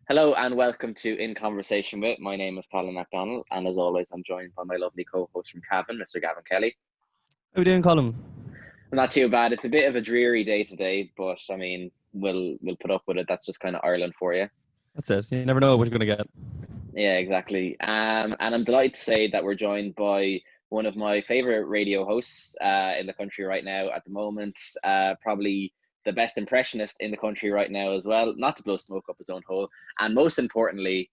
Hello and welcome to In Conversation With. My name is Colin MacDonald, and as always, I'm joined by my lovely co-host from Cavan, Mr. Gavin Kelly. How are we doing, Colin? Not too bad. It's a bit of a dreary day today, but I mean, we'll put up with it. That's just kind of Ireland for you. That's it. You never know what you're going to get. Yeah, exactly. And I'm delighted to say that we're joined by one of my favorite radio hosts in the country right now at the moment. Probably the best impressionist in the country right now as well. Not to blow smoke up his own hole, and most importantly,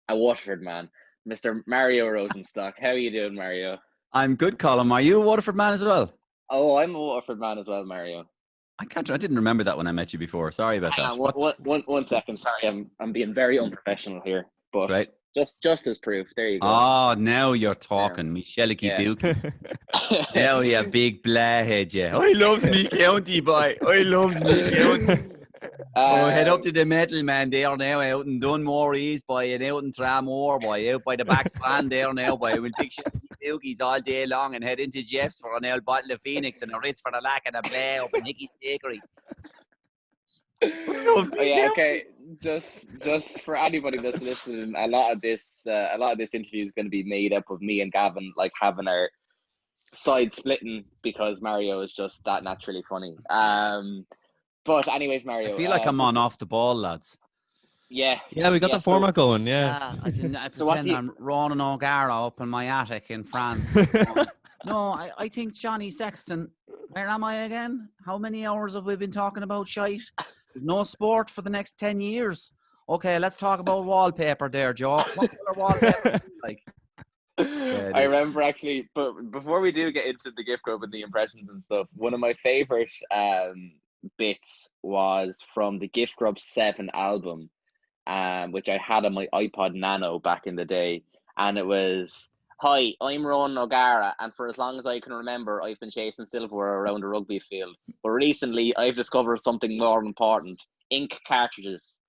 a Waterford man, Mr. Mario Rosenstock. How are you doing, Mario? I'm good, Colin. Are you a Waterford man as well? Oh, I'm a Waterford man as well, Mario. I didn't remember that when I met you before. Sorry about Hang that. on, one second. Sorry, I'm being very unprofessional here, but Right. just as proof. There you go. Oh, now you're talking. Michelle Yeah. Buki. Now you big blahead, yeah. I loves me county, boy. I loves me county. Head up to the metal man there now, out in Dunmore East, boy, and out in Tramore, boy, out by the back strand there now, boy. We'll pick Bukies all day long and head into Jeff's for an old bottle of Phoenix and a Ritz for the lack and a Blay up in Nicky's Bakery. Yeah, okay. Just for anybody that's listening, a lot of this interview is going to be made up of me and Gavin like having our side splitting because Mario is just that naturally funny. But anyways, Mario, I feel like I'm on off the ball, lads. Yeah, we got the format going. Yeah. I pretend I'm Ronan O'Gara up in my attic in France. No, I think Johnny Sexton. Where am I again? How many hours have we been talking about shite? There's no sport for the next 10 years. Okay, let's talk about wallpaper there, Joe. What colour wallpaper do you like? Yeah, I remember actually, but before we do get into the gift grub and the impressions and stuff, one of my favorite bits was from the Gift Grub 7 album, which I had on my iPod Nano back in the day, and it was, "Hi, I'm Ronan O'Gara, and for as long as I can remember, I've been chasing silverware around a rugby field. But recently, I've discovered something more important: ink cartridges."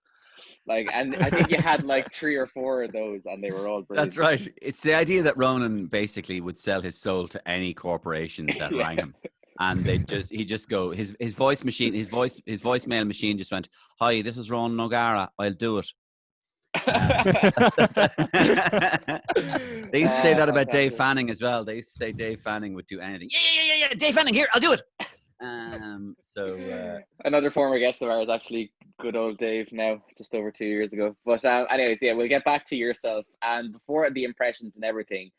Like, and I think you had like 3 or 4 of those, and they were all brilliant. That's right. It's the idea that Ronan basically would sell his soul to any corporation that rang him. And he'd just go, his voicemail machine just went, "Hi, this is Ronan O'Gara. I'll do it." They used to say that about Dave Fanning as well. They used to say Dave Fanning would do anything. Yeah. Dave Fanning, here, I'll do it. Another former guest of ours, actually, good old Dave, now just over 2 years ago. But anyways, yeah, we'll get back to yourself. And before the impressions and everything,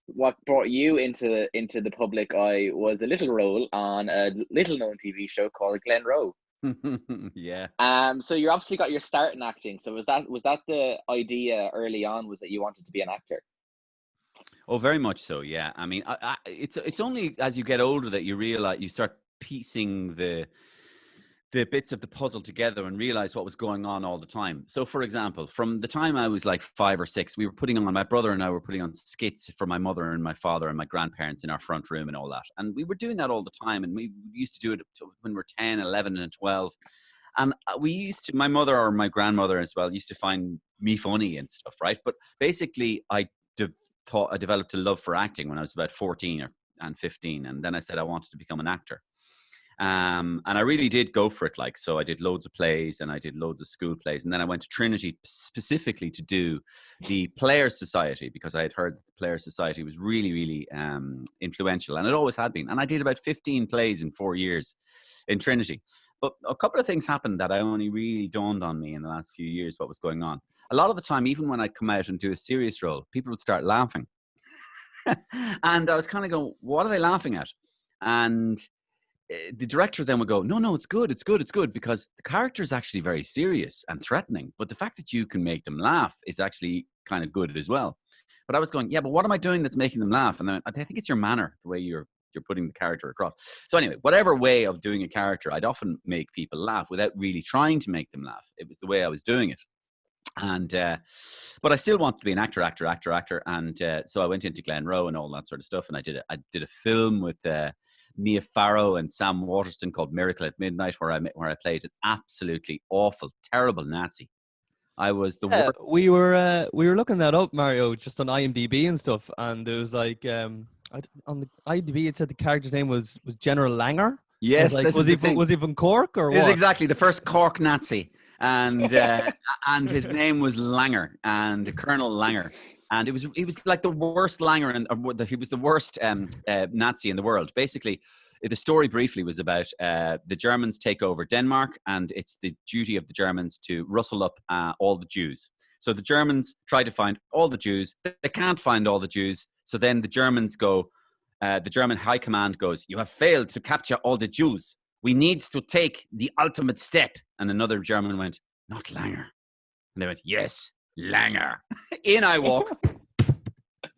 what brought you into the public eye was a little role on a little known TV show called Glen Rowe. Yeah. So you obviously got your start in acting. So was that the idea early on, was that you wanted to be an actor? Oh, very much so. Yeah. I mean, it's only as you get older that you realize, you start piecing the bits of the puzzle together and realize what was going on all the time. So, for example, from the time I was like 5 or 6, we were my brother and I were putting on skits for my mother and my father and my grandparents in our front room and all that. And we were doing that all the time. And we used to do it when we were 10, 11 and 12. And my mother or my grandmother as well used to find me funny and stuff, right? But basically, I developed a love for acting when I was about 14 and 15. And then I said I wanted to become an actor. And I really did go for it. Like, so I did loads of plays and I did loads of school plays. And then I went to Trinity specifically to do the Players Society, because I had heard the Players Society was really, really influential, and it always had been. And I did about 15 plays in 4 years in Trinity. But a couple of things happened that I only really dawned on me in the last few years what was going on. A lot of the time, even when I'd come out and do a serious role, people would start laughing. And I was kind of going, what are they laughing at? And the director then would go, no, it's good, because the character is actually very serious and threatening, but the fact that you can make them laugh is actually kind of good as well. But I was going, yeah, but what am I doing that's making them laugh? And then I think it's your manner, the way you're putting the character across. So anyway, whatever way of doing a character, I'd often make people laugh without really trying to make them laugh. It was the way I was doing it. And but I still wanted to be an actor. And so I went into Glen Rowe and all that sort of stuff. And I did a film with Mia Farrow and Sam Waterston called Miracle at Midnight, where I played an absolutely awful, terrible Nazi. I was the worst. We were looking that up, Mario, just on IMDb and stuff, and it was like on the IMDb it said the character's name was General Langer. Yes, was he from Cork or what? Exactly the first Cork Nazi. and his name was Langer, and Colonel Langer. And he was like the worst Langer, he was the worst Nazi in the world. Basically, the story briefly was about the Germans take over Denmark, and it's the duty of the Germans to rustle up all the Jews. So the Germans try to find all the Jews. They can't find all the Jews. So then the Germans go, the German high command goes, "You have failed to capture all the Jews. We need to take the ultimate step." And another German went, "Not Langer." And they went, "Yes, Langer." In I walk.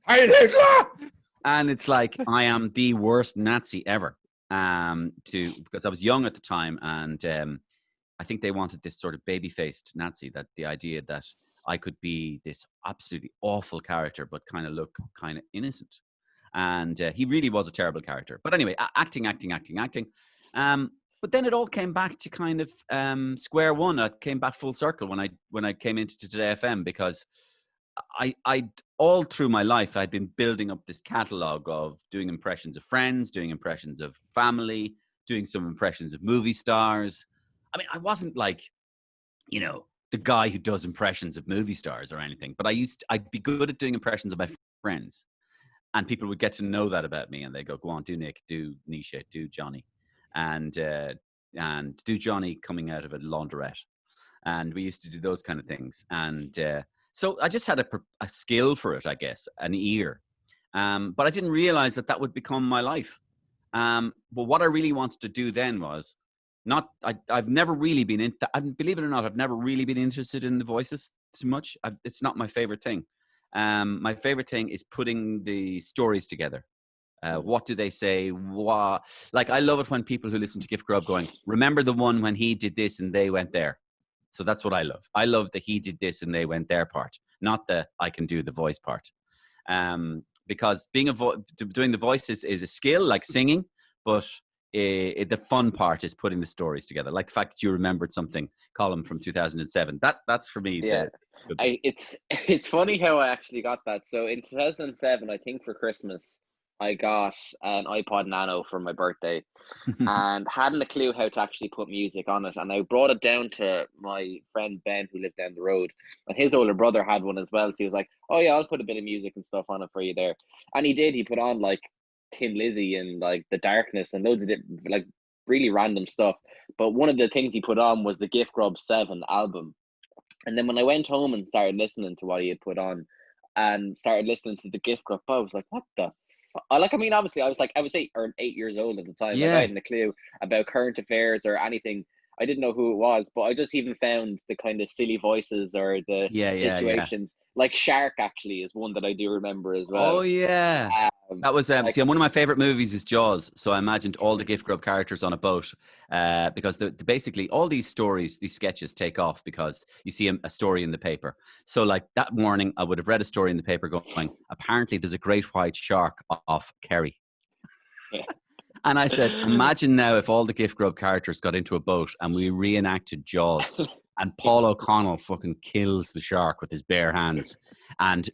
Heil Hitler! And it's like, I am the worst Nazi ever. Because I was young at the time, and I think they wanted this sort of baby-faced Nazi, that the idea that I could be this absolutely awful character, but kind of look kind of innocent. And he really was a terrible character. But anyway, acting. But then it all came back to kind of square one. I came back full circle when I came into Today FM, because I all through my life I'd been building up this catalogue of doing impressions of friends, doing impressions of family, doing some impressions of movie stars. I mean, I wasn't like, the guy who does impressions of movie stars or anything, but I'd be good at doing impressions of my friends, and people would get to know that about me, and they go, "Go on, do Nick, do Nisha, do Johnny." And do Johnny coming out of a laundrette. And we used to do those kind of things. And so I just had a skill for it, I guess, an ear. But I didn't realize that would become my life. But what I really wanted to do then was I've never really been believe it or not, I've never really been interested in the voices too much. It's not my favorite thing. My favorite thing is putting the stories together. What do they say? Like, I love it when people who listen to Gift Grub going, "Remember the one when he did this and they went there." So that's what I love. I love the he did this and they went there part, not the I can do the voice part. Because doing the voices is a skill, like singing, but the fun part is putting the stories together. Like the fact that you remembered something, Colin, from 2007. That's for me. Yeah. It's funny how I actually got that. So in 2007, I think for Christmas, I got an iPod Nano for my birthday and hadn't a clue how to actually put music on it. And I brought it down to my friend Ben, who lived down the road, and his older brother had one as well. So he was like, "Oh yeah, I'll put a bit of music and stuff on it for you there." And he did. He put on like Tin Lizzy and like The Darkness and loads of like really random stuff. But one of the things he put on was the Gift Grub 7 album. And then when I went home and started listening to what he had put on and started listening to the Gift Grub, I was like, what the like, I mean, obviously I was like, I was 8 years old at the time. Yeah. Like, I hadn't a clue about current affairs or anything. I didn't know who it was, but I just even found the kind of silly voices or the situations. Like Shark actually is one that I do remember as well. Oh yeah. That was one of my favorite movies is Jaws. So I imagined all the Gift Grub characters on a boat, because basically all these stories, these sketches take off because you see a story in the paper. So like that morning, I would have read a story in the paper going, "Apparently there's a great white shark off Kerry." Yeah. And I said, imagine now if all the Gift Grub characters got into a boat and we reenacted Jaws, and Paul O'Connell fucking kills the shark with his bare hands, and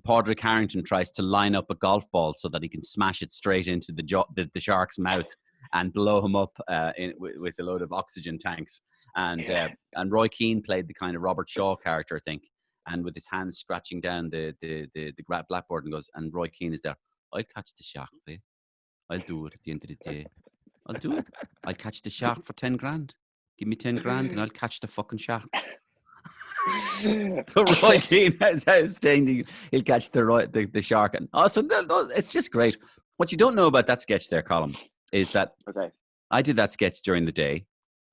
Padraig Harrington tries to line up a golf ball so that he can smash it straight into the shark's mouth and blow him up with a load of oxygen tanks. And Roy Keane played the kind of Robert Shaw character, I think, and with his hands scratching down the blackboard, and goes, and Roy Keane is there, "I'll catch the shark for you. I'll do it at the end of the day. I'll do it. I'll catch the shark for 10 grand. Give me 10 grand and I'll catch the fucking shark." So Roy Keane is saying he'll catch the shark. And also, it's just great. What you don't know about that sketch there, Colin, is that I did that sketch during the day,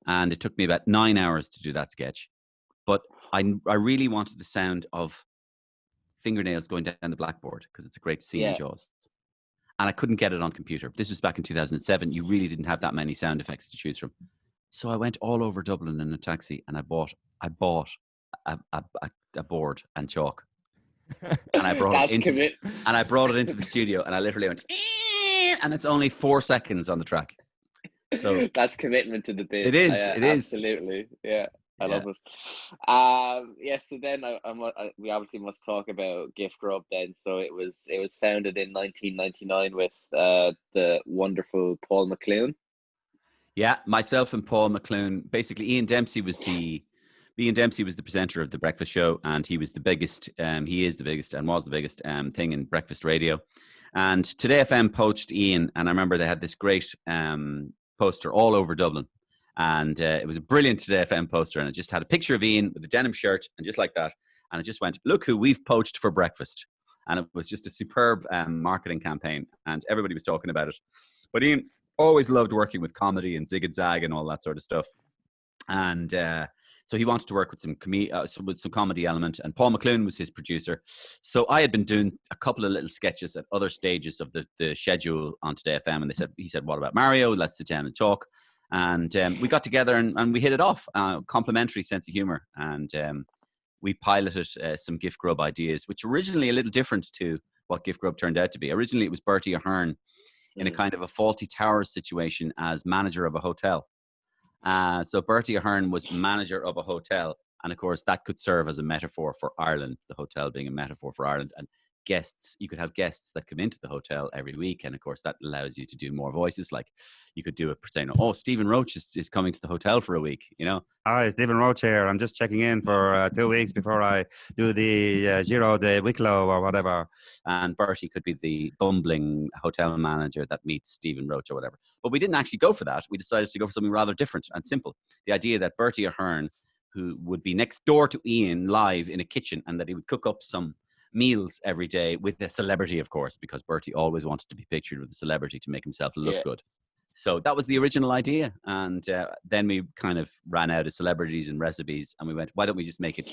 and it took me about 9 hours to do that sketch. But I really wanted the sound of fingernails going down the blackboard, because it's a great scene in Jaws. And I couldn't get it on computer. This was back in 2007. You really didn't have that many sound effects to choose from. So I went all over Dublin in a taxi, and I bought a board and chalk. And I brought it into the studio, and I literally went, and it's only 4 seconds on the track. So that's commitment to the bit. It is. It is. Absolutely. Yeah. I love it. So then we obviously must talk about Gift Grub then. So it was founded in 1999 with the wonderful Paul McClune. Yeah, myself and Paul McClune. Basically, Ian Dempsey was the Ian Dempsey was the presenter of the breakfast show, and he was the biggest. He is the biggest and was the biggest thing in breakfast radio. And Today FM poached Ian, and I remember they had this great poster all over Dublin, and it was a brilliant Today FM poster, and it just had a picture of Ian with a denim shirt, and just like that, and it just went, "Look who we've poached for breakfast," and it was just a superb marketing campaign, and everybody was talking about it. But Ian always loved working with comedy and zig and zag and all that sort of stuff, and so he wanted to work with with some comedy element, and Paul McClune was his producer. So I had been doing a couple of little sketches at other stages of the schedule on Today FM, and he said, "What about Mario? Let's sit down and talk." And we got together and we hit it off. Complimentary sense of humor, and we piloted some Gift Grub ideas, which originally a little different to what Gift Grub turned out to be. Originally, it was Bertie Ahern in a kind of a Faulty Towers situation as manager of a hotel. So Bertie Ahern was manager of a hotel, and of course that could serve as a metaphor for Ireland, the hotel being a metaphor for Ireland, and guests, you could have guests that come into the hotel every week, and of course that allows you to do more voices. Like you could do it saying, "Oh, Stephen Roach is coming to the hotel for a week," you know. Hi, Stephen Roach here. I'm just checking in for 2 weeks before I do the Giro de Wicklow or whatever. And Bertie could be the bumbling hotel manager that meets Stephen Roach or whatever. But we didn't actually go for that. We decided to go for something rather different and simple. The idea that Bertie Ahern, who would be next door to Ian live in a kitchen, and that he would cook up some meals every day with a celebrity, of course, because Bertie always wanted to be pictured with a celebrity to make himself look good. So that was the original idea. And then we kind of ran out of celebrities and recipes, and we went, why don't we just make it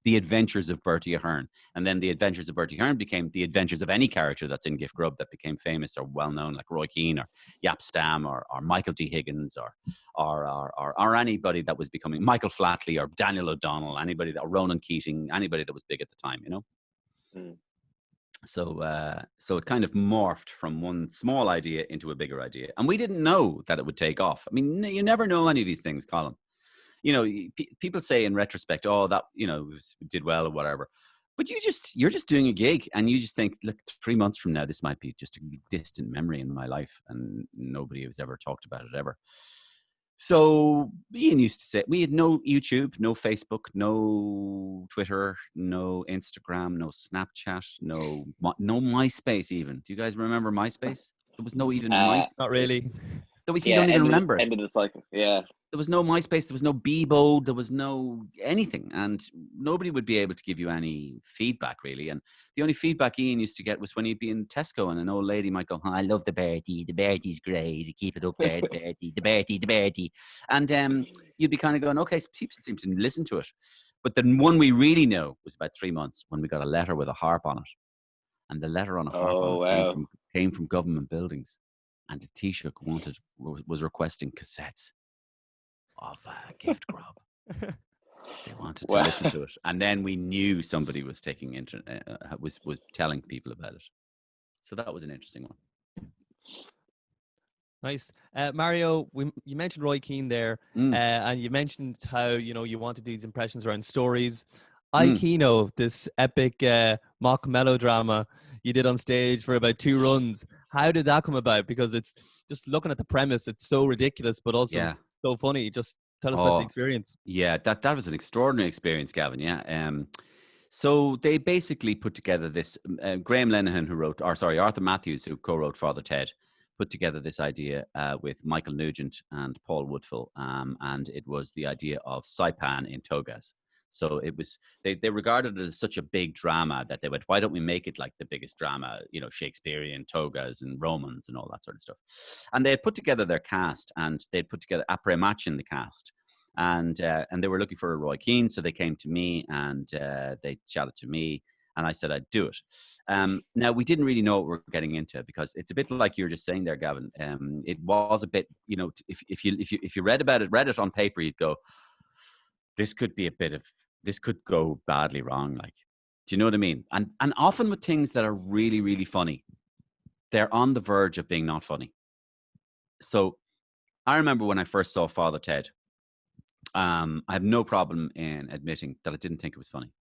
The Adventures of Bertie Ahern? And then The Adventures of Bertie Ahern became The Adventures of any character that's in Gift Grub that became famous or well-known, like Roy Keane or Yap Stam or Michael D. Higgins or anybody that was becoming Michael Flatley or Daniel O'Donnell, anybody that, Ronan Keating, anybody that was big at the time, you know? Mm. So it kind of morphed from one small idea into a bigger idea. And we didn't know that it would take off. I mean, you never know any of these things, Colin. You know, people say in retrospect, "Oh, that, you know, did well or whatever." But you're just doing a gig, and you just think, look, 3 months from now, this might be just a distant memory in my life, and nobody has ever talked about it ever. So Ian used to say, we had no YouTube, no Facebook, no Twitter, no Instagram, no Snapchat, no MySpace even. Do you guys remember MySpace? There was no even MySpace. Not really. You don't even remember it. End of the cycle, yeah. There was no MySpace, there was no Bebo, there was no anything, and nobody would be able to give you any feedback, really. And the only feedback Ian used to get was when he'd be in Tesco and an old lady might go, "Oh, I love the Bertie's great, keep it up, the Bertie. And you'd be kind of going, okay, people seem to listen to it. But the one we really know was about 3 months when we got a letter with a harp on it. And the letter on a harp on it came from government buildings. And the Taoiseach was requesting cassettes of Gift Grub. They wanted to listen to it, and then we knew somebody was taking was telling people about it. So that was an interesting one. Nice, Mario. You mentioned Roy Keane there, and you mentioned how you wanted these impressions around stories. Keano, this epic mock melodrama you did on stage for about 2 runs. How did that come about? Because it's just looking at the premise, it's so ridiculous, but also so funny. Just tell us about the experience. Yeah, that was an extraordinary experience, Gavin. Yeah. So they basically put together this. Graham Lenihan, Arthur Matthews, who co-wrote Father Ted, put together this idea with Michael Nugent and Paul Woodfull, and it was the idea of Saipan in togas. So it was, they regarded it as such a big drama that they went, why don't we make it like the biggest drama, Shakespearean togas and Romans and all that sort of stuff. And they had put together their cast, and they'd put together après match in the cast. And they were looking for a Roy Keane. So they came to me and they chatted to me, and I said I'd do it. Now, we didn't really know what we were getting into, because it's a bit like you were just saying there, Gavin. It was a bit, if you read it on paper, you'd go, this could go badly wrong. Like, do you know what I mean? And often with things that are really, really funny, they're on the verge of being not funny. So I remember when I first saw Father Ted, I have no problem in admitting that I didn't think it was funny.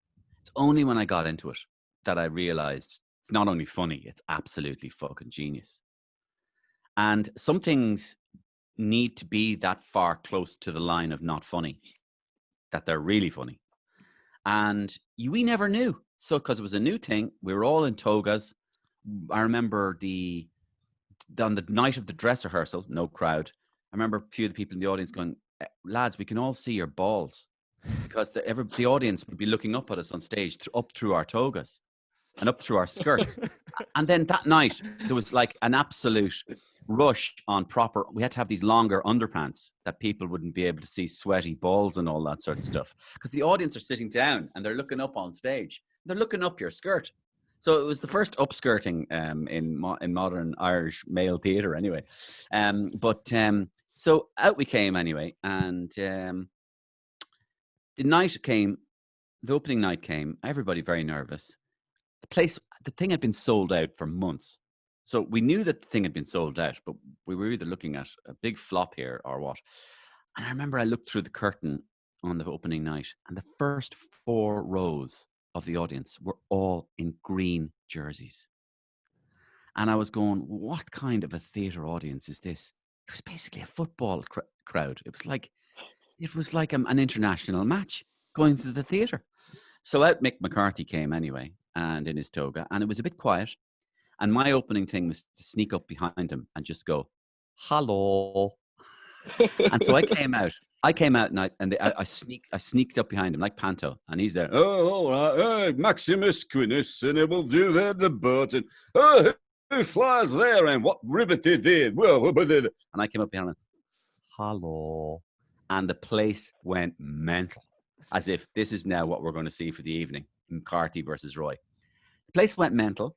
It's only when I got into it that I realized it's not only funny, it's absolutely fucking genius. And some things need to be that far close to the line of not funny that they're really funny. And we never knew. So, because it was a new thing, we were all in togas. I remember on the night of the dress rehearsal, no crowd. I remember a few of the people in the audience going, lads, we can all see your balls. Because the audience would be looking up at us on stage, up through our togas and up through our skirts. And then that night, there was like an absolute rush on proper. We had to have these longer underpants that people wouldn't be able to see sweaty balls and all that sort of stuff. Because the audience are sitting down and they're looking up on stage. They're looking up your skirt. So it was the first upskirting in modern Irish male theatre anyway. So out we came anyway. And the opening night came, everybody very nervous. The thing had been sold out for months. So we knew that the thing had been sold out, but we were either looking at a big flop here or what. And I remember I looked through the curtain on the opening night, and the first 4 rows of the audience were all in green jerseys. And I was going, what kind of a theatre audience is this? It was basically a football crowd. It was like an international match going to the theatre. So out Mick McCarthy came anyway, and in his toga, and it was a bit quiet. And my opening thing was to sneak up behind him and just go, hello. And so I came out and I sneaked up behind him like Panto, and he's there. Oh, all right, Maximus Quinus, and it will do the boat. And who flies there? And what rivet did they? Well, and I came up behind him, hello. And the place went mental, as if this is now what we're going to see for the evening, McCarthy versus Roy. The place went mental.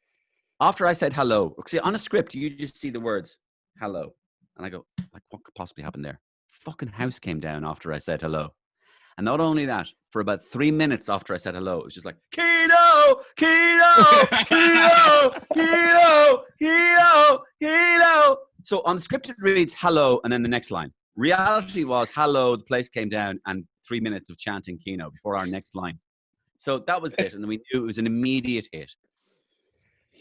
After I said hello, see, on a script, you just see the words, hello. And I go, like, what could possibly happen there? Fucking house came down after I said hello. And not only that, for about 3 minutes after I said hello, it was just like, Keano, Keano, Keano, Keano, Keano, Keano. So on the script, it reads hello, and then the next line. Reality was hello, the place came down, and 3 minutes of chanting Keano before our next line. So that was it, and we knew it was an immediate hit.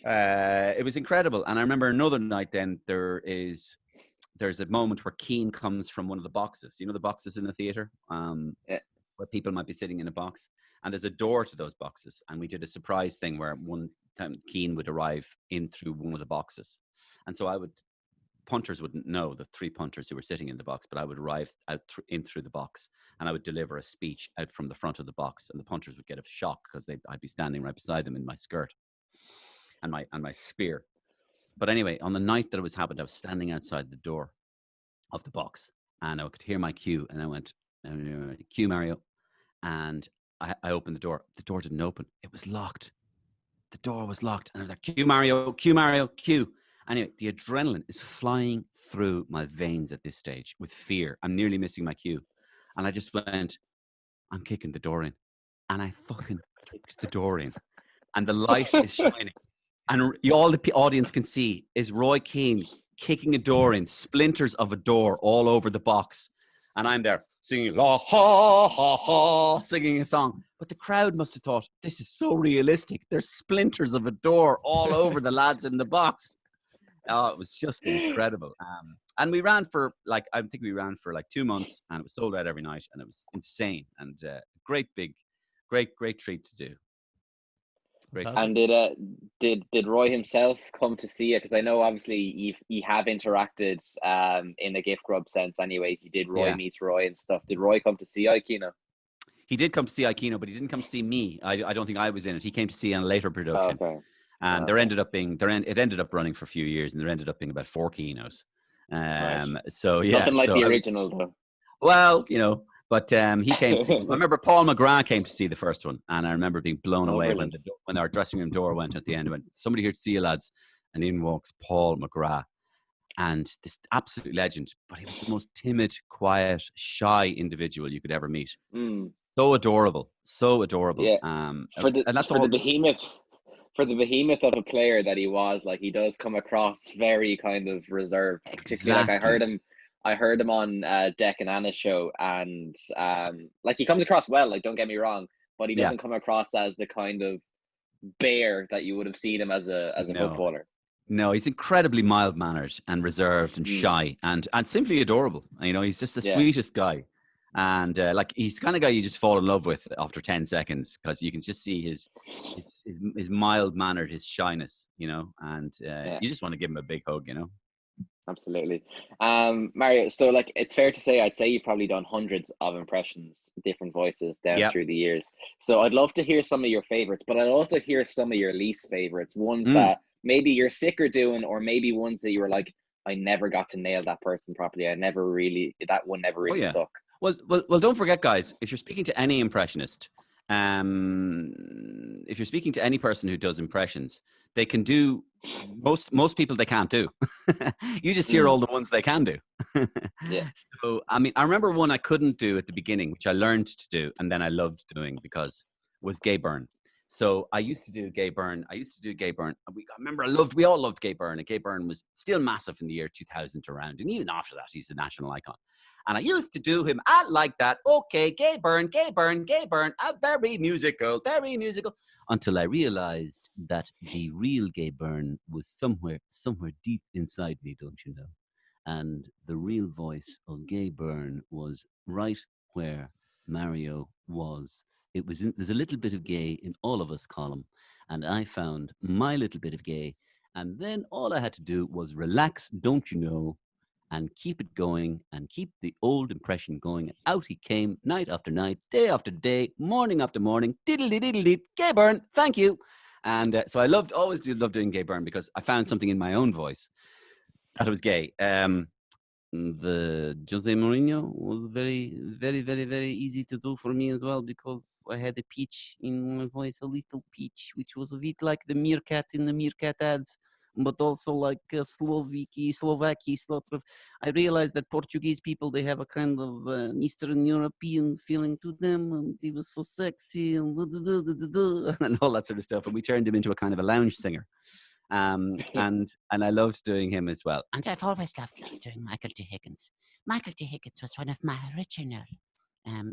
It was incredible. And I remember another night then, there's a moment where Keane comes from one of the boxes. You know the boxes in the theatre? Where people might be sitting in a box. And there's a door to those boxes. And we did a surprise thing where one time Keane would arrive in through one of the boxes. And so punters wouldn't know, the 3 punters who were sitting in the box, but I would arrive out in through the box, and I would deliver a speech out from the front of the box, and the punters would get a shock because I'd be standing right beside them in my skirt and my spear. But anyway, on the night that it was happened, I was standing outside the door of the box, and I could hear my cue, and I went, cue Mario, and I opened the door. The door didn't open. It was locked. The door was locked, and I was like, cue Mario, cue. Anyway, the adrenaline is flying through my veins at this stage with fear. I'm nearly missing my cue. And I just went, I'm kicking the door in. And I fucking kicked the door in. And the light is shining. And all the audience can see is Roy Keane kicking a door in, splinters of a door all over the box. And I'm there singing, la ha ha ha, singing a song. But the crowd must have thought, this is so realistic. There's splinters of a door all over the lads in the box. Oh, it was just incredible. And we ran for like 2 months, and it was sold out every night, and it was insane, and great treat to do. Great. And did Roy himself come to see it? Because I know obviously you have interacted in a Gift Grub sense anyways. You did Roy meets Roy and stuff. Did Roy come to see Keano? He did come to see Keano, but he didn't come to see me. I don't think I was in it. He came to see in a later production. Okay. And it ended up running for a few years, and there ended up being about 4 Keanos. Right. So yeah, nothing like the original though. Well, but he came to see, I remember Paul McGrath came to see the first one, and I remember being blown away when our dressing room door went at the end. Went, somebody here to see you, lads, and in walks Paul McGrath, and this absolute legend. But he was the most timid, quiet, shy individual you could ever meet. So adorable. Yeah. For the behemoth of a player that he was, like, he does come across very kind of reserved. Particularly, like I heard him on Deck and Anna's show, and like, he comes across well, like, don't get me wrong, but he doesn't come across as the kind of bear that you would have seen him as a footballer. No, he's incredibly mild-mannered and reserved and shy and simply adorable. He's just the sweetest guy. And like he's the kind of guy you just fall in love with after 10 seconds because you can just see his mild mannered, his shyness, you know, and you just want to give him a big hug, you know. Absolutely. Mario, so like it's fair to say, I'd say you've probably done hundreds of impressions, different voices down through the years. So I'd love to hear some of your favorites, but I'd also hear some of your least favorites, ones that maybe you're sick of doing, or maybe ones that you were like, I never got to nail that person properly. That one never really stuck. Well, don't forget, guys, if you're speaking to any impressionist, if you're speaking to any person who does impressions, they can do most people they can't do. You just hear all the ones they can do. So, I mean, I remember one I couldn't do at the beginning, which I learned to do, and then I loved doing because was Gay Byrne. So I used to do Gay Byrne. I remember we all loved Gay Byrne, and Gay Byrne was still massive in the year 2000 around. And even after that, he's a national icon. And I used to do him like that. Okay, Gay Byrne, very musical, until I realized that the real Gay Byrne was somewhere deep inside me, don't you know? And the real voice of Gay Byrne was right where Mario was. There's a little bit of gay in all of us, Colm, and I found my little bit of gay, and then all I had to do was relax, don't you know, and keep it going and keep the old impression going. And out he came, night after night, day after day, morning after morning, diddly-diddly, Gay Byrne, thank you. And so I always loved doing Gay Byrne because I found something in my own voice that was gay. The Jose Mourinho was very, very, very, very easy to do for me as well because I had a pitch in my voice, a little pitch, which was a bit like the meerkat in the meerkat ads, but also like Slovakia, sort of. I realized that Portuguese people, they have a kind of Eastern European feeling to them, and he was so sexy and and all that sort of stuff, and we turned him into a kind of a lounge singer. And I loved doing him as well. And I've always loved doing Michael D. Higgins. Michael D. Higgins was one of my original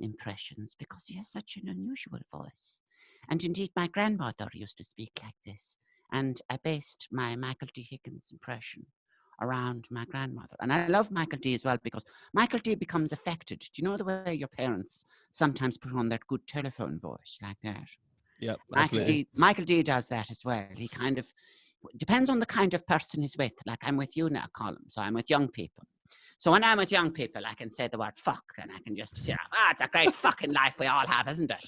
impressions because he has such an unusual voice. And indeed, my grandmother used to speak like this. And I based my Michael D. Higgins impression around my grandmother. And I love Michael D. as well because Michael D. becomes affected. Do you know the way your parents sometimes put on that good telephone voice like that? Yeah, Michael D. does that as well. He kind of depends on the kind of person he's with. Like I'm with you now, Colm. So I'm with young people. So when I'm with young people, I can say the word fuck and I can just say, it's a great fucking life we all have, isn't it?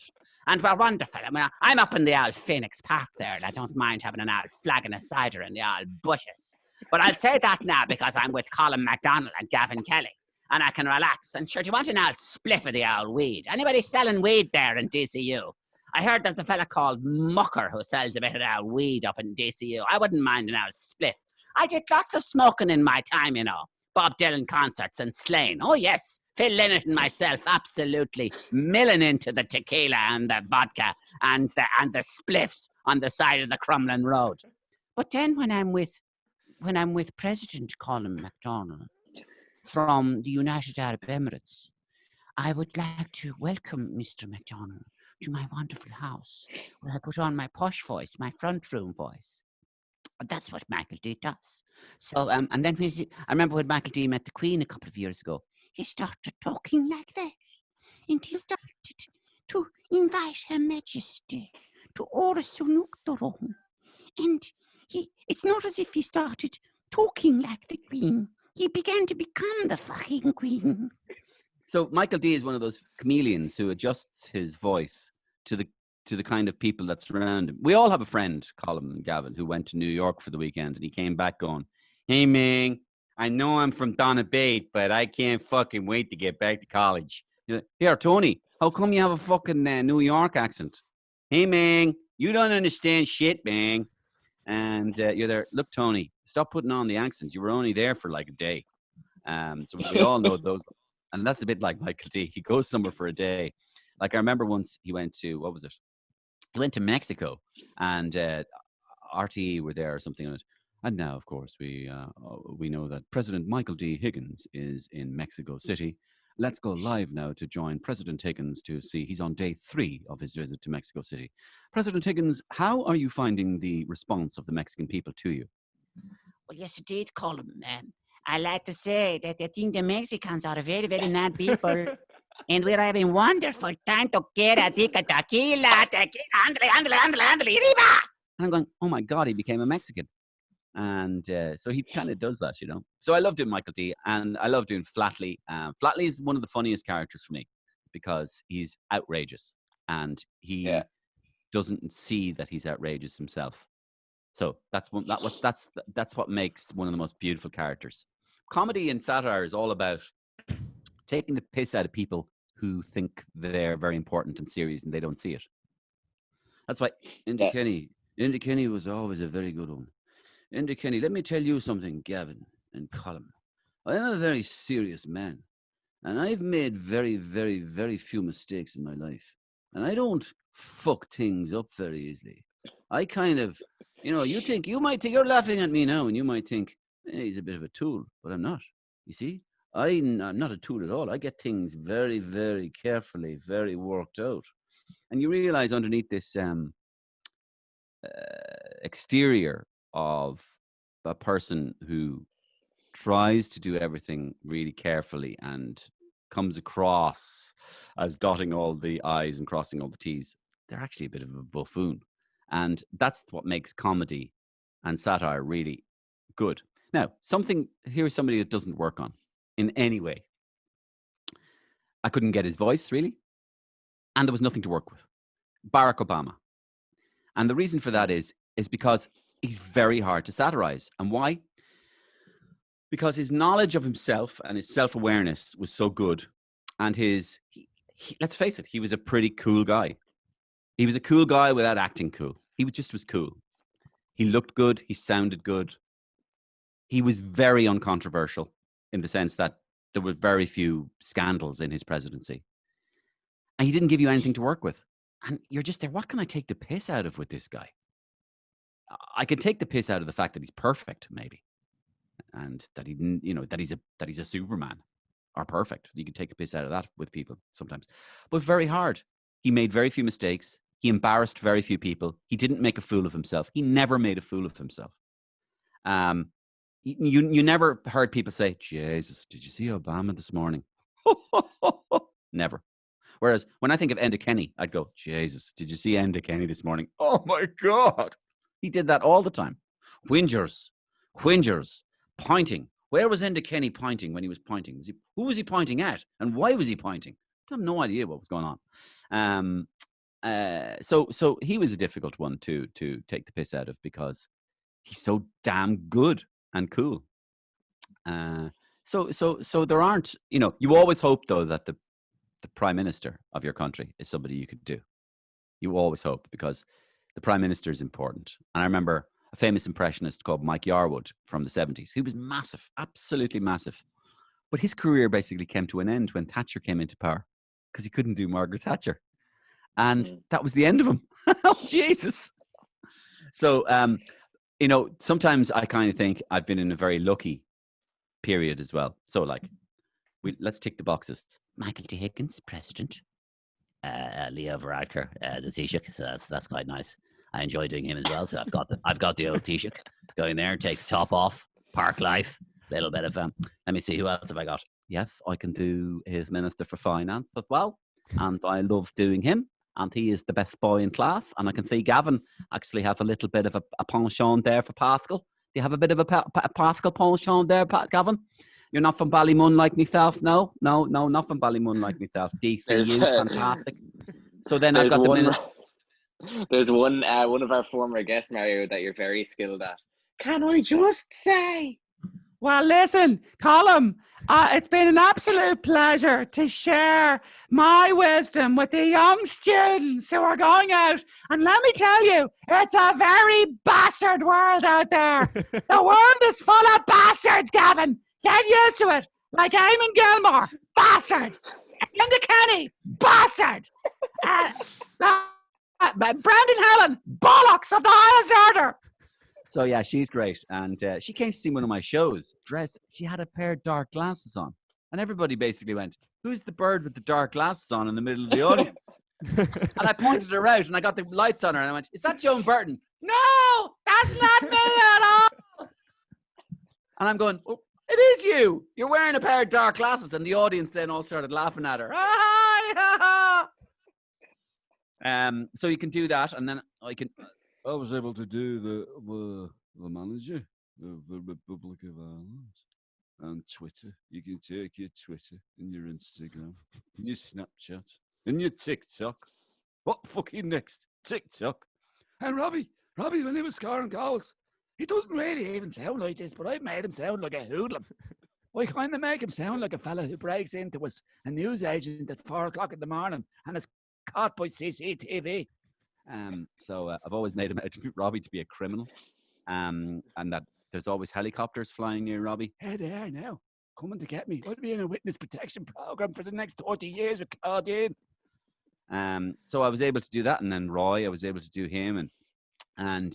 And we're wonderful. I mean, I'm up in the old Phoenix Park there and I don't mind having an old flagon of cider in the old bushes. But I'll say that now because I'm with Colin MacDonald and Gavin Kelly and I can relax. And sure, do you want an old spliff of the old weed? Anybody selling weed there in DCU? I heard there's a fella called Mucker who sells a bit of that weed up in DCU. I wouldn't mind an old spliff. I did lots of smoking in my time, you know. Bob Dylan concerts and Slane. Oh, yes. Phil Lynott and myself absolutely milling into the tequila and the vodka and the spliffs on the side of the Crumlin Road. But then when I'm with President Colin MacDonald from the United Arab Emirates, I would like to welcome Mr. MacDonald to my wonderful house, where I put on my posh voice, my front room voice. That's what Michael D does. So, and then I remember when Michael D met the Queen a couple of years ago, he started talking like that. And he started to invite Her Majesty to Rosenstock. And it's not as if he started talking like the Queen. He began to become the fucking Queen. So Michael D is one of those chameleons who adjusts his voice to the kind of people that's around him. We all have a friend, Colin and Gavin, who went to New York for the weekend, and he came back going, "Hey, man, I know I'm from Donabate, but I can't fucking wait to get back to college." Here, Tony, how come you have a fucking New York accent? Hey, man, you don't understand shit, man. And you're there. Look, Tony, stop putting on the accent. You were only there for like a day. So we all know those. And that's a bit like Michael D. He goes somewhere for a day. Like I remember once he went to, what was it? He went to Mexico and RTE were there or something. And now, of course, we know that President Michael D. Higgins is in Mexico City. Let's go live now to join President Higgins to see. He's on day 3 of his visit to Mexico City. President Higgins, how are you finding the response of the Mexican people to you? Well, yes, indeed, Colin. I like to say that I think the Mexicans are a very, very nice people. And we're having wonderful tanto quiera tica tequila, ándale, arriba. And I'm going, oh my God, he became a Mexican. And so he kind of does that, you know. So I love doing Michael D, and I love doing Flatley. Flatley is one of the funniest characters for me because he's outrageous and he doesn't see that he's outrageous himself. So that's what makes one of the most beautiful characters. Comedy and satire is all about taking the piss out of people who think they're very important and serious and they don't see it. That's why Indy Kenny was always a very good one. Indy Kenny, let me tell you something, Gavin and Colin. I am a very serious man, and I've made very, very, very few mistakes in my life. And I don't fuck things up very easily. I kind of, you might think, you're laughing at me now, and you might think, hey, he's a bit of a tool, but I'm not. You see, I'm not a tool at all. I get things very, very carefully, very worked out. And you realize underneath this exterior of a person who tries to do everything really carefully and comes across as dotting all the I's and crossing all the T's, they're actually a bit of a buffoon. And that's what makes comedy and satire really good. Now, here's somebody that doesn't work on in any way. I couldn't get his voice, really. And there was nothing to work with. Barack Obama. And the reason for that is because he's very hard to satirize. And why? Because his knowledge of himself and his self-awareness was so good. And let's face it, he was a pretty cool guy. He was a cool guy without acting cool. He just was cool. He looked good. He sounded good. He was very uncontroversial in the sense that there were very few scandals in his presidency. And he didn't give you anything to work with. And you're just there, what can I take the piss out of with this guy? I can take the piss out of the fact that he's perfect, maybe. And that that he's a Superman or perfect. You can take the piss out of that with people sometimes. But very hard. He made very few mistakes. He embarrassed very few people. He didn't make a fool of himself. He never made a fool of himself. You never heard people say, Jesus, did you see Obama this morning? Never. Whereas when I think of Enda Kenny, I'd go, Jesus, did you see Enda Kenny this morning? Oh my God. He did that all the time. Whingers, pointing. Where was Enda Kenny pointing when he was pointing? Who was he pointing at? And why was he pointing? I have no idea what was going on. So he was a difficult one to take the piss out of because he's so damn good and cool. So there aren't, you always hope though that the prime minister of your country is somebody you could do. You always hope because the prime minister is important. And I remember a famous impressionist called Mike Yarwood from the 70s. He was massive, absolutely massive. But his career basically came to an end when Thatcher came into power because he couldn't do Margaret Thatcher. And that was the end of him. Oh, Jesus. So, sometimes I kind of think I've been in a very lucky period as well. So like, let's tick the boxes. Michael T. Higgins, president. Leo Varadkar, the Taoiseach. So that's quite nice. I enjoy doing him as well. So I've got the old Taoiseach going there and take the top off. Park life. Little bit of let me see, who else have I got? Yes, I can do his Minister for Finance as well. And I love doing him. And he is the best boy in class. And I can see Gavin actually has a little bit of a penchant there for Pascal. Do you have a bit of a Pascal penchant there, Gavin? You're not from Ballymun like myself? No, not from Ballymun like myself. DCU, fantastic. So then I've got the minute. There's one of our former guests, Mario, that you're very skilled at. Can I just say? Well, listen, Colin, it's been an absolute pleasure to share my wisdom with the young students who are going out. And let me tell you, it's a very bastard world out there. The world is full of bastards, Gavin. Get used to it. Like Eamon Gilmore, bastard. Linda Kenny, bastard. Brendan Helen, bollocks of the highest order. So yeah, she's great. And she came to see one of my shows dressed. She had a pair of dark glasses on. And everybody basically went, who's the bird with the dark glasses on in the middle of the audience? And I pointed her out and I got the lights on her and I went, is that Joan Burton? No, that's not me at all. And I'm going, oh, It is you. You're wearing a pair of dark glasses, and the audience then all started laughing at her. So you can do that, and then I was able to do the manager of the Republic of Ireland on Twitter. You can take your Twitter and your Instagram, and your Snapchat, and your TikTok. What fucking next? TikTok. And Robbie, when he was scoring goals, he doesn't really even sound like this, but I've made him sound like a hoodlum. I kind of make him sound like a fella who breaks into a news agent at 4 o'clock in the morning and is caught by CCTV. So I've always made him out to Robbie to be a criminal, and that there's always helicopters flying near Robbie. Hey, they are now coming to get me. I'll be in a witness protection program for the next 30 years with Claudine. So I was able to do that, and then Roy, I was able to do him, and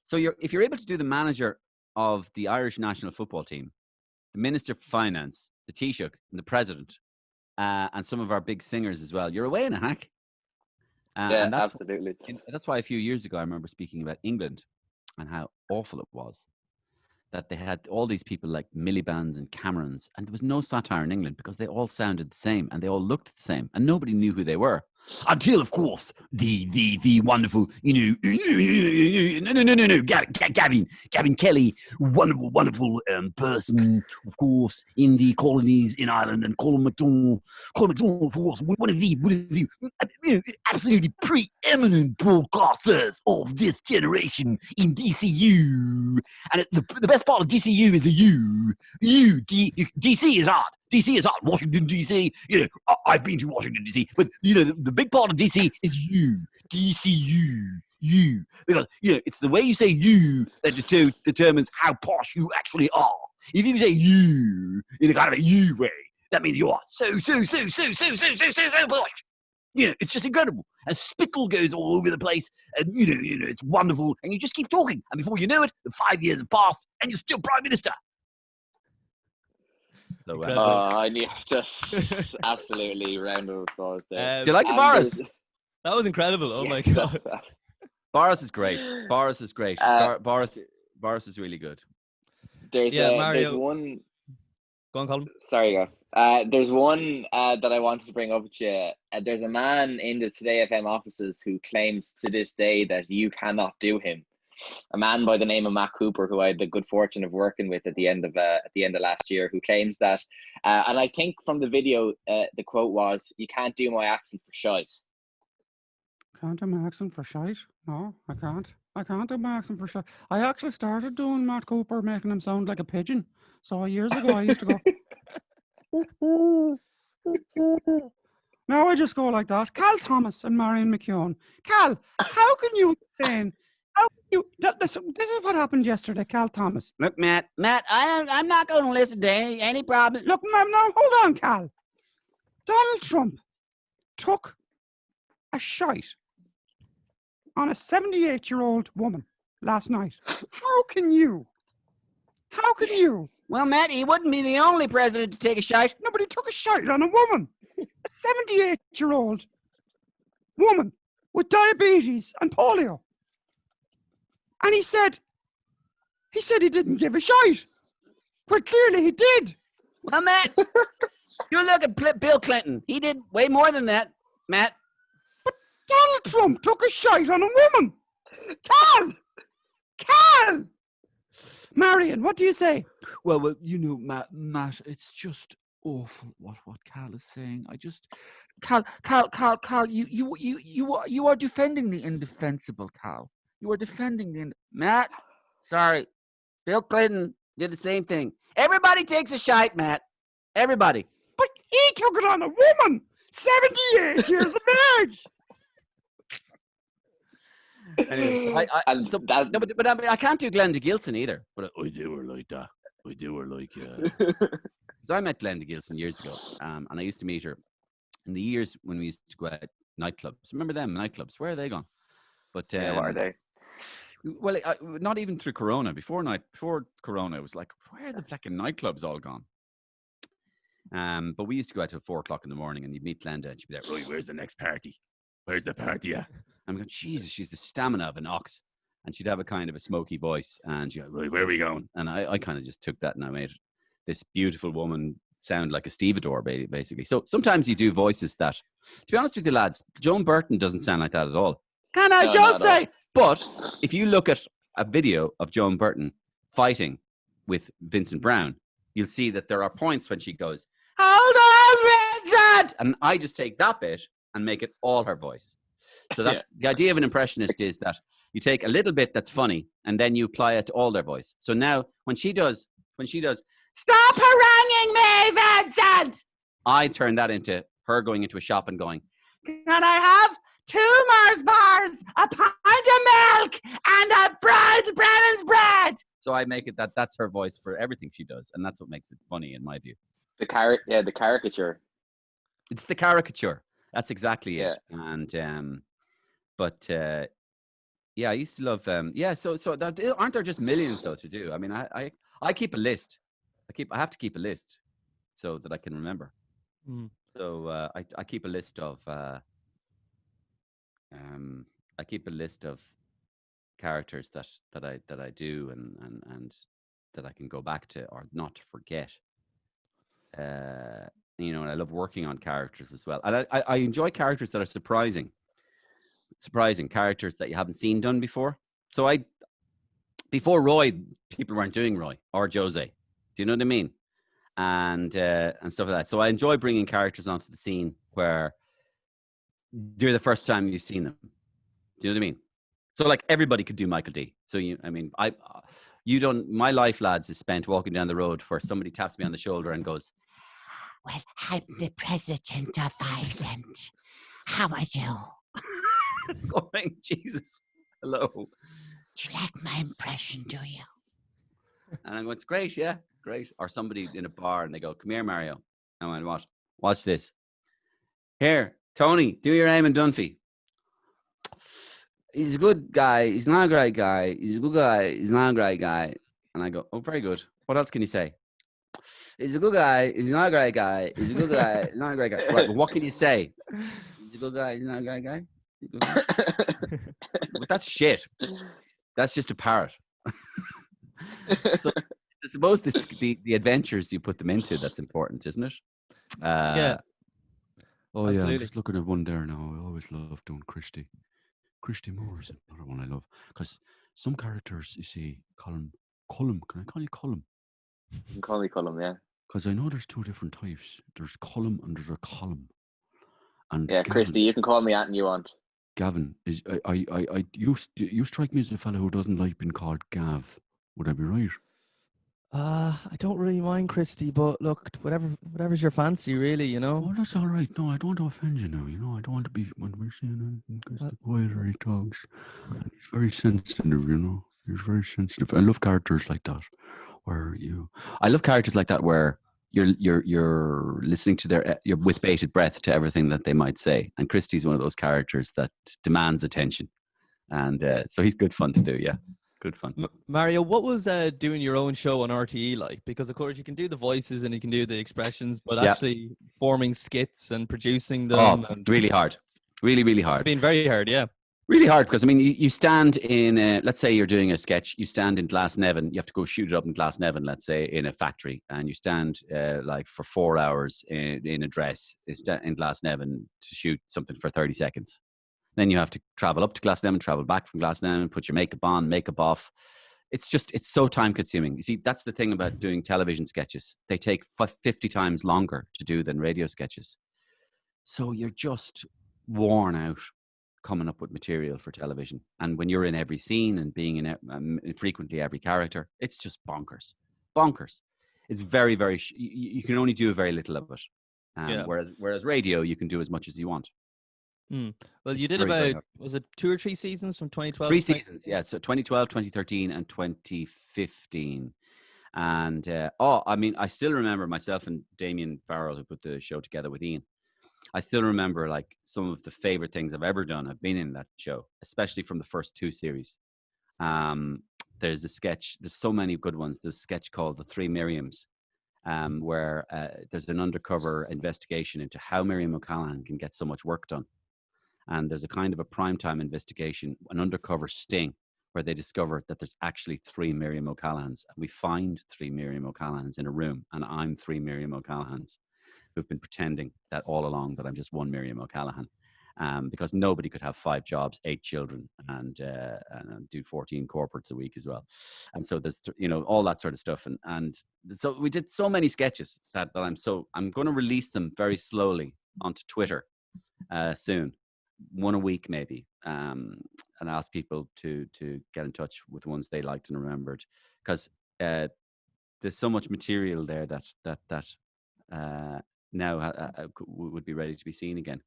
so if you're able to do the manager of the Irish national football team, the Minister for Finance, the Taoiseach, and the President, and some of our big singers as well, you're away in a hack. Yeah, and absolutely. That's why a few years ago I remember speaking about England and how awful it was that they had all these people like Milliband's and Camerons, and there was no satire in England because they all sounded the same and they all looked the same and nobody knew who they were. Until, of course, the wonderful, no, Gavin Kelly, wonderful person, of course, in the colonies in Ireland, and Colin McDonald, of course, one of the absolutely preeminent broadcasters of this generation in DCU. And the best part of DCU is the U. DC is hard. DC is hot. Washington, D.C. I've been to Washington, D.C. But, the big part of D.C. is you. DCU. You. Because, it's the way you say you that determines how posh you actually are. If you say you in a kind of a you way, that means you are so posh. It's just incredible. And spittle goes all over the place. And, it's wonderful. And you just keep talking. And before you know it, the 5 years have passed and you're still Prime Minister. So, I need just absolutely round of applause there. do you like the Boris? That was incredible. Oh my God. Boris is great. Boris is great. Boris is really good. There's Mario. one. Go on, Colin. Sorry, Gav. There's one that I wanted to bring up with you. There's a man in the Today FM offices who claims to this day that you cannot do him. A man by the name of Matt Cooper, who I had the good fortune of working with at the end of last year, who claims that, and I think from the video, the quote was, "You can't do my accent for shite." Can't do my accent for shite? No, I can't. I can't do my accent for shite. I actually started doing Matt Cooper, making him sound like a pigeon. So years ago, I used to go. Now I just go like that. Cal Thomas and Marion McKeown. Cal, how can you explain? This is what happened yesterday, Cal Thomas. Look, Matt, I'm not going to listen to any problem. Look, no, hold on, Cal. Donald Trump took a shite on a 78-year-old woman last night. How can you? Well, Matt, he wouldn't be the only president to take a shite. No, but he took a shite on a woman. A 78-year-old woman with diabetes and polio. And he said he didn't give a shite. But clearly he did. Well, Matt, you look at Bill Clinton. He did way more than that, Matt. But Donald Trump took a shite on a woman. Cal! Marion, what do you say? Well, Matt, it's just awful what Cal is saying. Cal, you are defending the indefensible, Cal. You are defending Matt, sorry. Bill Clinton did the same thing. Everybody takes a shite, Matt. Everybody. But he took it on a woman. 78 years of age. Anyway, but I mean, I can't do Glenda Gilson either. But I do her like that. I do her like. Because I met Glenda Gilson years ago, and I used to meet her in the years when we used to go out nightclubs. Remember them nightclubs? Where are they gone? But What are they? Well, not even through Corona. Before Corona, it was like, where are the fucking nightclubs all gone? But we used to go out till 4 o'clock in the morning, and you'd meet Glenda, and she'd be there. Right, where's the next party? Where's the party at? I'm going, Jesus, she's the stamina of an ox, and she'd have a kind of a smoky voice, and she'd go, right, where are we going? And I kind of just took that, and I made this beautiful woman sound like a stevedore, basically. So sometimes you do voices that, to be honest with you lads, Joan Burton doesn't sound like that at all. Can I just say? But if you look at a video of Joan Burton fighting with Vincent Brown, you'll see that there are points when she goes, "Hold on, Vincent!" And I just take that bit and make it all her voice. So that's the idea of an impressionist, is that you take a little bit that's funny and then you apply it to all their voice. So now when she does, "Stop haranguing me, Vincent!" I turn that into her going into a shop and going, "Can I have 2 Mars bars, a pint of milk, and a Brennan's bread?" So I make it that's her voice for everything she does, and that's what makes it funny in my view. The caricature. It's the caricature. That's exactly it. Yeah. And I used to love so that, aren't there just millions though to do? I mean, I keep a list. I have to keep a list so that I can remember. So I keep a list of characters that I do and that I can go back to or not to forget. And I love working on characters as well. And I enjoy characters that are surprising characters that you haven't seen done before. So before Roy, people weren't doing Roy or Jose. Do you know what I mean? And stuff like that. So I enjoy bringing characters onto the scene where they're the first time you've seen them. Do you know what I mean? So like everybody could do Michael D. So my life, lads, is spent walking down the road where somebody taps me on the shoulder and goes, "Well, I'm the president of Ireland. How are you?" Going, Jesus, hello. Do you like my impression, do you? And I go, "It's great, yeah, great." Or somebody in a bar and they go, "Come here, Mario." I went, "What? Watch this. Here, Tony, do your Eamon Dunphy. He's a good guy. He's not a great guy. He's a good guy. He's not a great guy." And I go, "Oh, very good. What else can you say?" "He's a good guy. He's not a great guy. He's a good guy. He's not a great guy." Right, but what can you say? "He's a good guy. He's not a great guy." But that's shit. That's just a parrot. So I suppose the adventures you put them into, that's important, isn't it? Yeah. Oh, Absolutely. yeah, I'm just looking at one there now. I always love doing Christy. Christy Moore is another one I love. Because some characters, you see, Colm. Can I call you Colm? You can call me Cullum, yeah. Because I know there's 2 different types. There's Colm and there's a column. And Yeah, Gavin, Christy, you can call me anything you want. Gavin is you strike me as a fellow who doesn't like being called Gav. Would I be right? I don't really mind Christy, but look, whatever's your fancy, really, Oh, that's all right. No, I don't want to offend you now. I don't want to be when we're saying anything because the quieter he talks. And he's very sensitive. He's very sensitive. I love characters like that, I love characters like that where you're listening to you're with bated breath to everything that they might say. And Christy's one of those characters that demands attention, and so he's good fun to do. Yeah, good fun. Mario, what was doing your own show on RTE like? Because of course you can do the voices and you can do the expressions, but actually forming skits and producing them, really hard, really hard. It's been very hard, yeah. Really hard because, I mean, you stand in, let's say you're doing a sketch, you stand in Glasnevin, you have to go shoot it up in Glasnevin, let's say, in a factory, and you stand like for 4 hours in a dress in Glasnevin to shoot something for 30 seconds. Then you have to travel up to Glasnevin, travel back from Glasnevin, put your makeup on, makeup off. It's so time consuming. You see, that's the thing about doing television sketches. They take 50 times longer to do than radio sketches. So you're just worn out coming up with material for television. And when you're in every scene and being in frequently every character, it's just bonkers. It's very, very, you can only do very little of it. Whereas radio, you can do as much as you want. Well, you did was it 2 or 3 seasons from 2012? 3 seasons, yeah. So 2012, 2013, and 2015. And, I mean, I still remember myself and Damien Farrell, who put the show together with Ian. I still remember like some of the favorite things I've ever done. I've been in that show, especially from the first 2 series. There's a sketch. There's so many good ones. There's a sketch called The Three Miriams, where there's an undercover investigation into how Miriam O'Callaghan can get so much work done. And there's a kind of a primetime investigation, an undercover sting, where they discover that there's actually 3 Miriam O'Callaghan's. We find 3 Miriam O'Callaghan's in a room, and I'm 3 Miriam O'Callaghan's who've been pretending that all along that I'm just one Miriam O'Callaghan. Because nobody could have 5 jobs, 8 children, and do 14 corporates a week as well. And so there's, all that sort of stuff. And so we did so many sketches that I'm going to release them very slowly onto Twitter soon, one a week maybe, and ask people to get in touch with ones they liked and remembered, because there's so much material there that now would be ready to be seen again.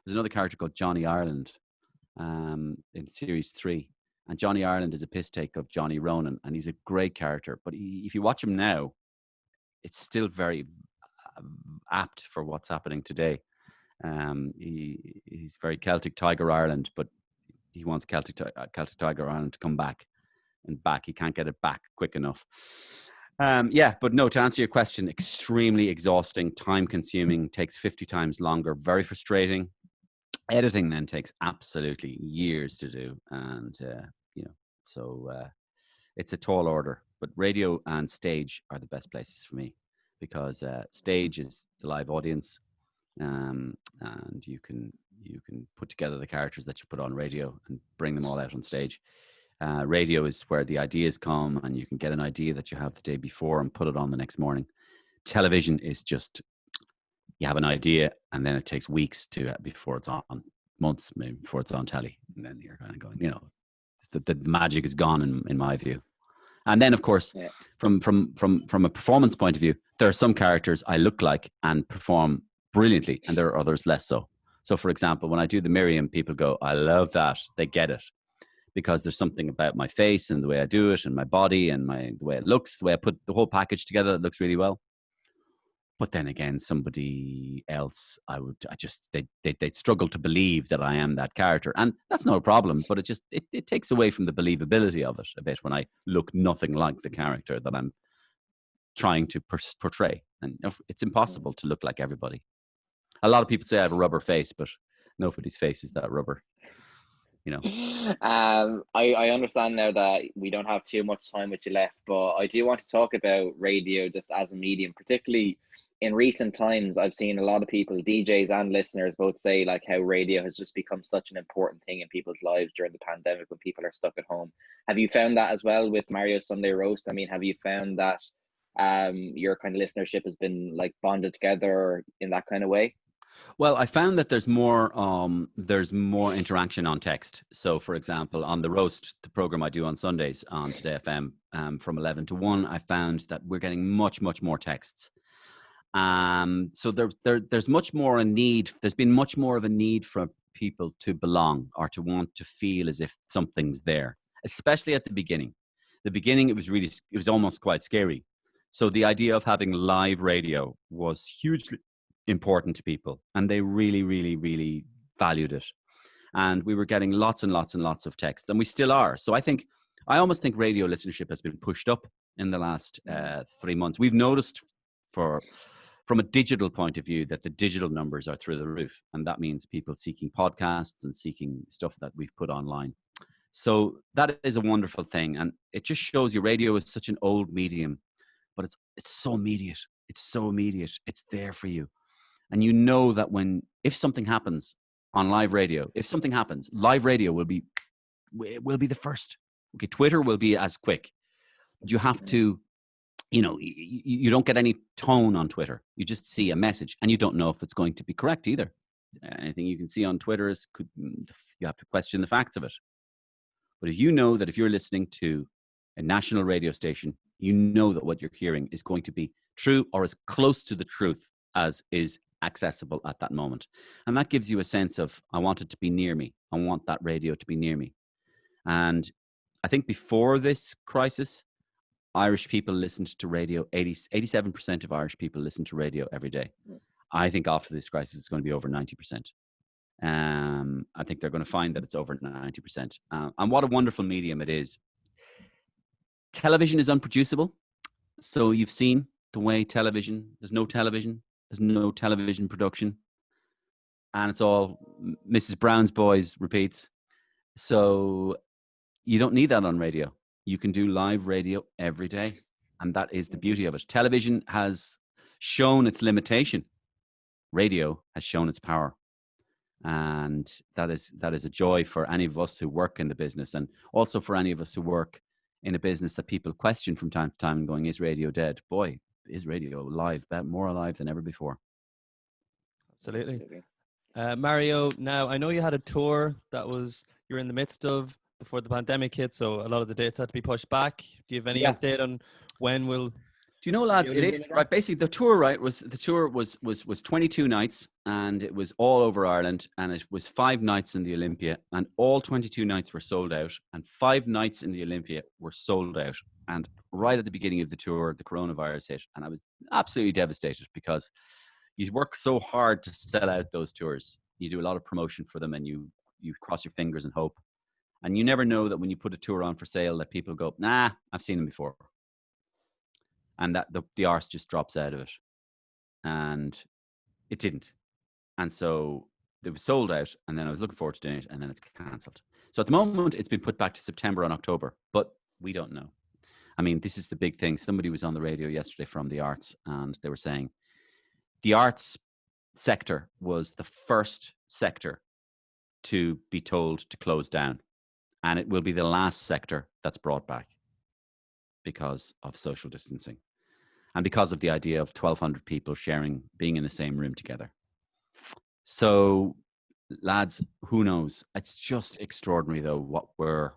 There's another character called Johnny Ireland in series 3, and Johnny Ireland is a piss take of Johnny Ronan, and he's a great character. But if you watch him now, it's still very apt for what's happening today. He's very Celtic Tiger Ireland, but he wants Celtic Tiger Ireland to come back, and back. He can't get it back quick enough. But no, to answer your question, extremely exhausting, time consuming, takes 50 times longer, very frustrating. Editing then takes absolutely years to do. And, it's a tall order, but radio and stage are the best places for me, because stage is the live audience. And you can put together the characters that you put on radio and bring them all out on stage. Radio is where the ideas come, and you can get an idea that you have the day before and put it on the next morning. Television is just, you have an idea, and then it takes weeks before it's on, months maybe before it's on telly, and then you're kind of going, the magic is gone in my view. And then, of course, from a performance point of view, there are some characters I look like and perform brilliantly, and there are others less so. So, for example, when I do the Miriam, people go, "I love that." They get it, because there's something about my face and the way I do it, and my body, and the way it looks, the way I put the whole package together, that looks really well. But then again, somebody else, they'd struggle to believe that I am that character. And that's no problem, but it takes away from the believability of it a bit when I look nothing like the character that I'm trying to portray. And it's impossible to look like everybody. A lot of people say I have a rubber face, but nobody's face is that rubber. I understand now that we don't have too much time with you left, but I do want to talk about radio just as a medium. Particularly in recent times, I've seen a lot of people, DJs and listeners, both say like how radio has just become such an important thing in people's lives during the pandemic when people are stuck at home. Have you found that as well with Mario's Sunday Roast? I mean, have you found that your kind of listenership has been like bonded together in that kind of way? Well, I found that there's more interaction on text. So, for example, on the Roast, the program I do on Sundays on Today FM from 11 to 1, I found that we're getting much, much more texts. So there's much more a need. There's been much more of a need for people to belong or to want to feel as if something's there, especially at the beginning. The beginning, it was almost quite scary. So the idea of having live radio was hugely important to people, and they really, really, really valued it. And we were getting lots and lots and lots of texts, and we still are. So I almost think radio listenership has been pushed up in the last 3 months. We've noticed from a digital point of view that the digital numbers are through the roof, and that means people seeking podcasts and seeking stuff that we've put online. So that is a wonderful thing, and it just shows you radio is such an old medium, but it's so immediate. It's so immediate. It's there for you. And you know that if something happens on live radio, live radio will be the first. Okay, Twitter will be as quick. But you have to, you don't get any tone on Twitter. You just see a message, and you don't know if it's going to be correct either. Anything you can see on Twitter you have to question the facts of it. But if you know that if you're listening to a national radio station, you know that what you're hearing is going to be true or as close to the truth as is accessible at that moment. And that gives you a sense of, I want it to be near me. I want that radio to be near me. And I think before this crisis, Irish people listened to radio. 87% of Irish people listen to radio every day. I think after this crisis, it's going to be over 90%. I think they're going to find that it's over 90%. And what a wonderful medium it is. Television is unproducible. So you've seen the way there's no television production. And it's all Mrs. Brown's Boys repeats. So You don't need that on radio. You can do live radio every day. And that is the beauty of it. Television has shown its limitation. Radio has shown its power. And that is a joy for any of us who work in the business, and also for any of us who work in a business that people question from time to time, going, is radio dead? Boy, is radio alive, more alive than ever before. Absolutely. Mario, now I know you had a tour that you're in the midst of before the pandemic hit, so a lot of the dates had to be pushed back. Do you have any update on when will? Do you know, lads, it is right. Basically, the tour was 22 nights, and it was all over Ireland, and it was 5 nights in the Olympia, and all 22 nights were sold out, and 5 nights in the Olympia were sold out. And right at the beginning of the tour, the coronavirus hit, and I was absolutely devastated, because you work so hard to sell out those tours. You do a lot of promotion for them, and you cross your fingers and hope, and you never know that when you put a tour on for sale that people go, nah, I've seen them before. And that the arse just drops out of it. And it didn't. And so it was sold out, and then I was looking forward to doing it, and then it's cancelled. So at the moment, it's been put back to September and October, but we don't know. I mean, this is the big thing. Somebody was on the radio yesterday from the arts, and they were saying the arts sector was the first sector to be told to close down. And it will be the last sector that's brought back because of social distancing. And because of the idea of 1,200 people being in the same room together. So, lads, who knows? It's just extraordinary, though, what we're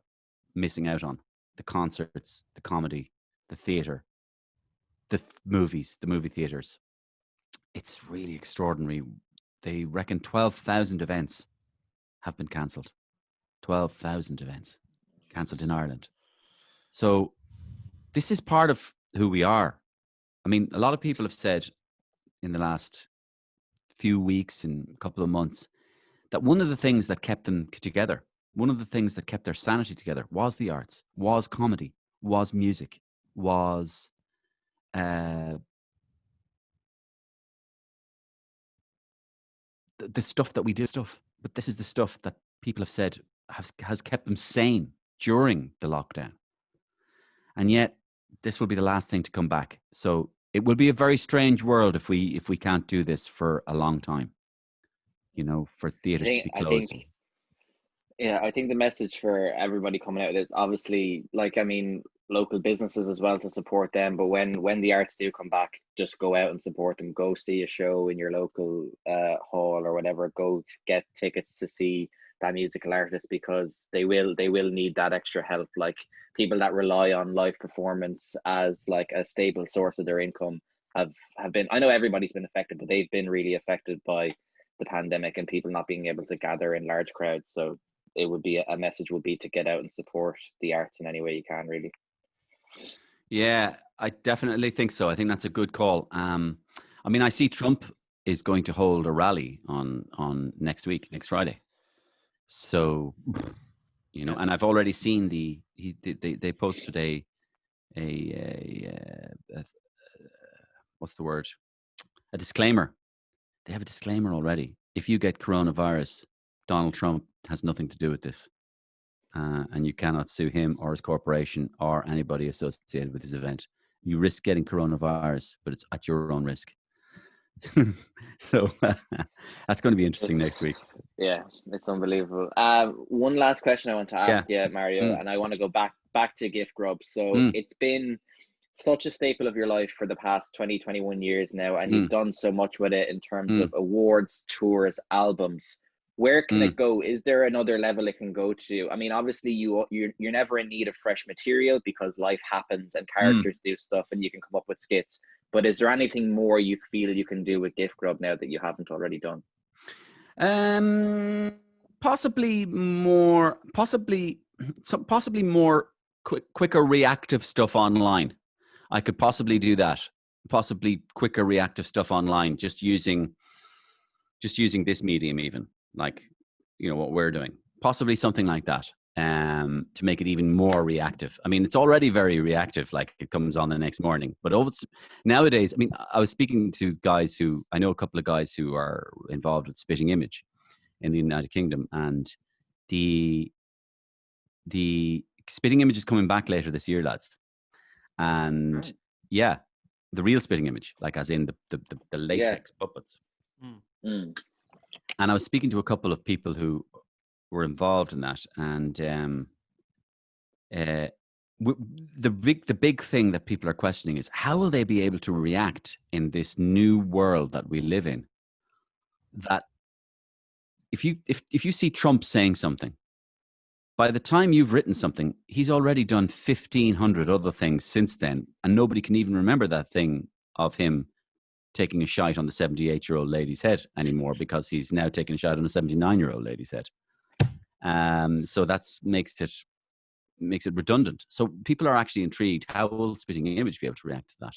missing out on. The concerts, the comedy, the theatre, the movies, the movie theatres. It's really extraordinary. They reckon 12,000 events have been cancelled. 12,000 events cancelled in Ireland. So this is part of who we are. I mean, a lot of people have said in the last few weeks and a couple of months that one of the things that kept them together, one of the things that kept their sanity together was the arts, was comedy, was music, was the stuff that we do stuff. But this is the stuff that people have said has kept them sane during the lockdown. And yet this will be the last thing to come back. So it will be a very strange world if we can't do this for a long time. You know, for theatres to be closed. I think the message for everybody coming out of this, obviously, like, I mean, local businesses as well, to support them. But when the arts do come back, just go out and support them. Go see a show in your local hall or whatever. Go get tickets to see that musical artist, because they will need that extra help. Like, people that rely on live performance as like a stable source of their income have been, I know everybody's been affected, but they've been really affected by the pandemic and people not being able to gather in large crowds. So it would be a message would be to get out and support the arts in any way you can, really. Yeah, I definitely think so. I think that's a good call. I mean, I see Trump is going to hold a rally on next Friday. So, you know, and I've already seen they posted a what's the word? A disclaimer. They have a disclaimer already. If you get coronavirus, Donald Trump has nothing to do with this. And you cannot sue him or his corporation or anybody associated with this event. You risk getting coronavirus, but it's at your own risk. So that's going to be interesting next week. Yeah, it's unbelievable. One last question I want to ask you, Mario, and I want to go back to Gift Grub. So it's been such a staple of your life for the past 21 years now, and you've done so much with it in terms of awards, tours, albums. Where can it go? Is there another level it can go to? I mean, obviously you're never in need of fresh material because life happens and characters do stuff and you can come up with skits. But is there anything more you feel you can do with Gift Grub now that you haven't already done? Possibly more quicker reactive stuff online. I could possibly do that. Possibly quicker reactive stuff online, just using this medium, even like, you know, what we're doing. Possibly something like that, to make it even more reactive. I mean, it's already very reactive, like it comes on the next morning. But nowadays, I mean, I was speaking to guys I know a couple of guys who are involved with Spitting Image in the United Kingdom, and the Spitting Image is coming back later this year, lads. And Right. yeah, the real Spitting Image, like as in the latex puppets. Mm. And I was speaking to a couple of people who were involved in that, and the big thing that people are questioning is how will they be able to react in this new world that we live in? That if you see Trump saying something, by the time you've written something, he's already done 1,500 other things since then, and nobody can even remember that thing of him taking a shite on the 78-year-old lady's head anymore, because he's now taking a shite on a 79-year-old lady's head. So that makes it redundant. So people are actually intrigued. How will Spitting Image be able to react to that?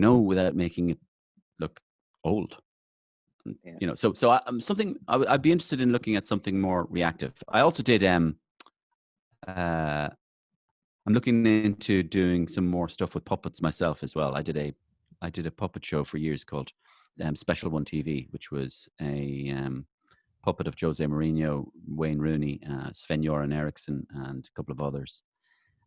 Without making it look old. Yeah. So I'd be interested in looking at something more reactive. I also did. I'm looking into doing some more stuff with puppets myself as well. I did a puppet show for years called Special One TV, which was a puppet of Jose Mourinho, Wayne Rooney, Sven-Göran Eriksson, and a couple of others.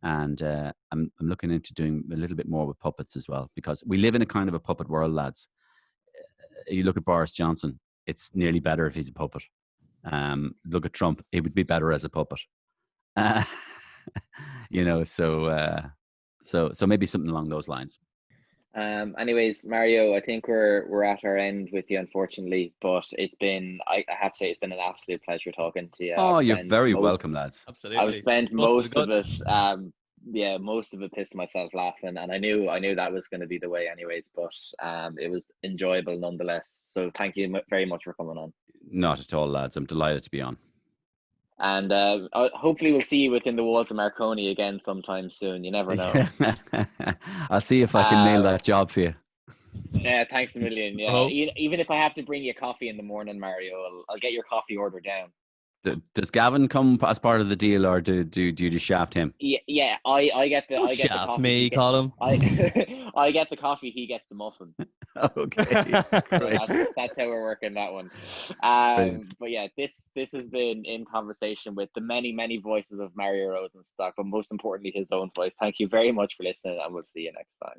And I'm looking into doing a little bit more with puppets as well, because we live in a kind of a puppet world, lads. You look at Boris Johnson, it's nearly better if he's a puppet. Look at Trump, it would be better as a puppet. So maybe something along those lines. Anyways, Mario, I think we're at our end with you, unfortunately, but it's been, I have to say, it's been an absolute pleasure talking to you. Oh, you're very welcome, lads. Absolutely. I've spent most of it, most of it pissed myself laughing, and I knew that was going to be the way anyways, but it was enjoyable nonetheless. So thank you very much for coming on. Not at all, lads. I'm delighted to be on. And hopefully we'll see you within the walls of Marconi again sometime soon. You never know. I'll see if I can nail that job for you. Yeah, thanks a million. Yeah, even if I have to bring you coffee in the morning, Mario, I'll get your coffee order down. Does Gavin come as part of the deal, or do you just shaft him? Yeah. I get the Don't I get the shaft coffee. me, Colin. I get the coffee. He gets the muffin. Okay, So that's how we're working that one. But yeah, this has been In Conversation with the many voices of Mario Rosenstock, but most importantly his own voice. Thank you very much for listening, and we'll see you next time.